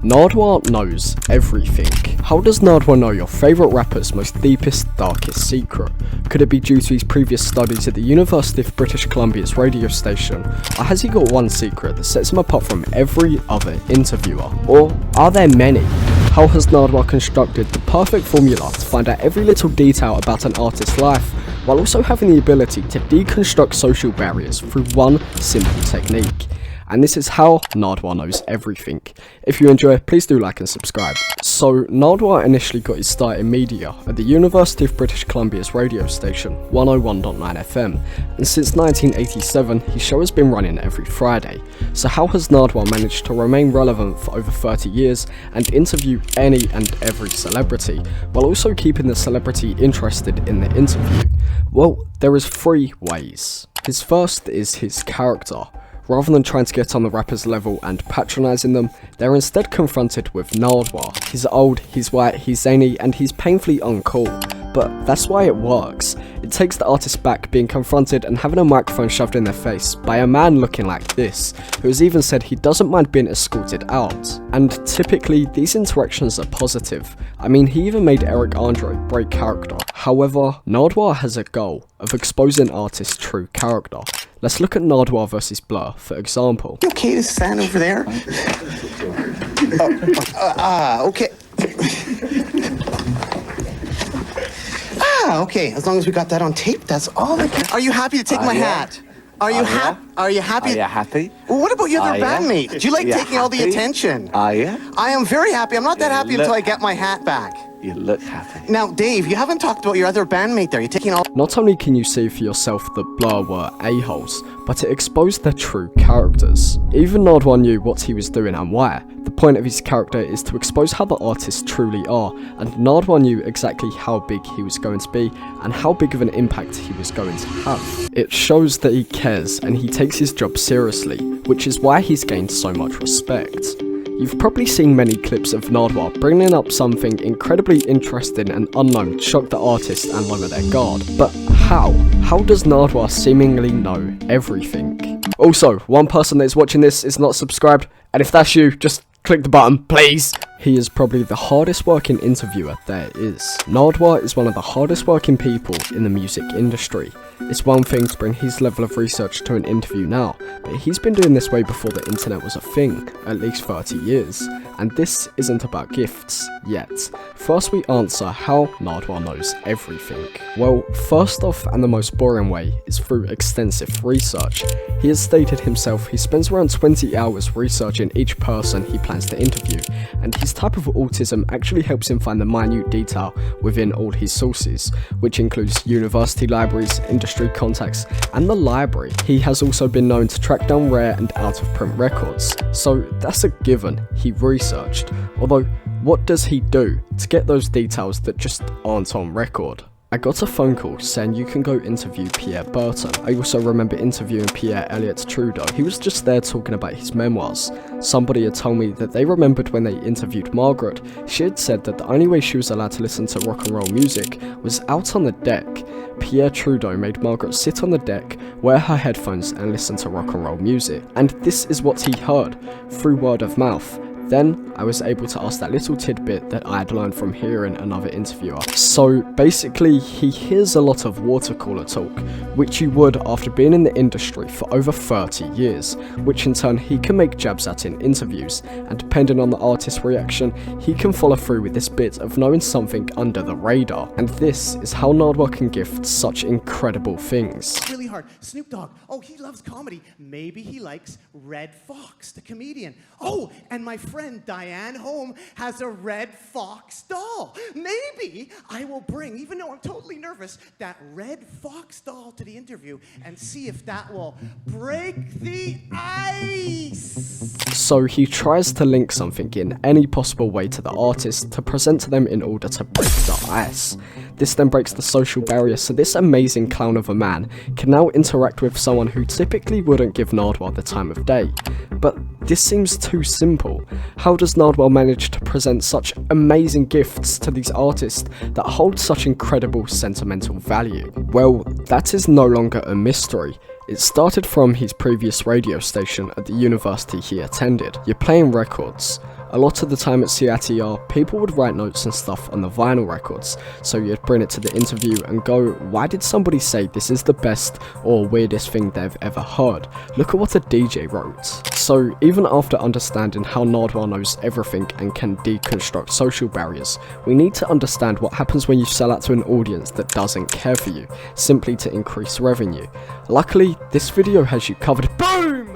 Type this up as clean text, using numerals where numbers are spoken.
Nardwaur knows everything. How does Nardwaur know your favourite rapper's most deepest, darkest secret? Could it be due to his previous studies at the University of British Columbia's radio station? Or has he got one secret that sets him apart from every other interviewer? Or are there many? How has Nardwaur constructed the perfect formula to find out every little detail about an artist's life, while also having the ability to deconstruct social barriers through one simple technique? And this is how Nardwaur knows everything. If you enjoy, please do like and subscribe. So, Nardwaur initially got his start in media at the University of British Columbia's radio station, 101.9 FM, and since 1987, his show has been running every Friday. So how has Nardwaur managed to remain relevant for over 30 years and interview any and every celebrity, while also keeping the celebrity interested in the interview? Well, there is 3 ways. His first is his character. Rather than trying to get on the rapper's level and patronising them, they're instead confronted with Nardwaur. He's old, he's white, he's zany, and he's painfully uncool. But that's why it works. It takes the artist back being confronted and having a microphone shoved in their face by a man looking like this, who has even said he doesn't mind being escorted out. And typically, these interactions are positive. I mean, he even made Eric Andre break character. However, Nardwaur has a goal of exposing artists' true character. Let's look at Nardwaur versus Blur, for example. You okay to stand over there? Okay. Okay, as long as we got that on tape, that's all that can. Are you happy to take my hat? Are you happy? Are you happy? Are you happy? Well, what about your other bandmate? Do you like taking all the attention? Are you? I am very happy. I'm not that happy until I get my hat back. You look happy. Now, Dave, you haven't talked about your other bandmate there. You're taking all... Not only can you see for yourself that Blur were a-holes, but it exposed their true characters. Even Nardwaur knew what he was doing and why. The point of his character is to expose how the artists truly are, and Nardwaur knew exactly how big he was going to be and how big of an impact he was going to have. It shows that he cares and he takes his job seriously, which is why he's gained so much respect. You've probably seen many clips of Nardwaur bringing up something incredibly interesting and unknown to shock the artist and lower their guard. But how? How does Nardwaur seemingly know everything? Also, one person that is watching this is not subscribed, and if that's you, just click the button, please. He is probably the hardest working interviewer there is. Nardwaur is one of the hardest working people in the music industry. It's one thing to bring his level of research to an interview now, but he's been doing this way before the internet was a thing, at least 30 years. And this isn't about gifts, yet. First we answer how Nardwaur knows everything. Well, first off, and the most boring way, is through extensive research. He has stated himself he spends around 20 hours researching each person he plans to interview, and his type of autism actually helps him find the minute detail within all his sources, which includes university libraries, industry contacts, and the library. He has also been known to track down rare and out-of-print records, so that's a given, he researched. Although, what does he do to get those details that just aren't on record? I got a phone call saying you can go interview Pierre Berton. I also remember interviewing Pierre Elliott Trudeau. He was just there talking about his memoirs. Somebody had told me that they remembered when they interviewed Margaret, she had said that the only way she was allowed to listen to rock and roll music was out on the deck. Pierre Trudeau made Margaret sit on the deck, wear her headphones and listen to rock and roll music. And this is what he heard, through word of mouth. Then, I was able to ask that little tidbit that I had learned from hearing another interviewer. So, basically, he hears a lot of water cooler talk, which you would after being in the industry for over 30 years, which in turn he can make jabs at in interviews, and depending on the artist's reaction, he can follow through with this bit of knowing something under the radar. And this is how Nardwaur can gift such incredible things. Really hard. Snoop Dogg. Oh, he loves comedy. Maybe he likes Red Fox, the comedian. Oh, and my friend Diane Holm has a Red Fox doll. Maybe I will bring, even though I'm totally nervous, that Red Fox doll to the interview and see if that will break the ice. So he tries to link something in any possible way to the artist to present to them in order to break the ice. This then breaks the social barrier, so this amazing clown of a man can now interact with someone who typically wouldn't give Nardwaur the time of day. But this seems too simple. How does Nardwaur manage to present such amazing gifts to these artists that hold such incredible sentimental value? Well, that is no longer a mystery. It started from his previous radio station at the university he attended. You're playing records. A lot of the time at CITR, people would write notes and stuff on the vinyl records, so you'd bring it to the interview and go, why did somebody say this is the best or weirdest thing they've ever heard? Look at what a DJ wrote. So even after understanding how Nardwaur knows everything and can deconstruct social barriers, we need to understand what happens when you sell out to an audience that doesn't care for you, simply to increase revenue. Luckily, this video has you covered. Boom!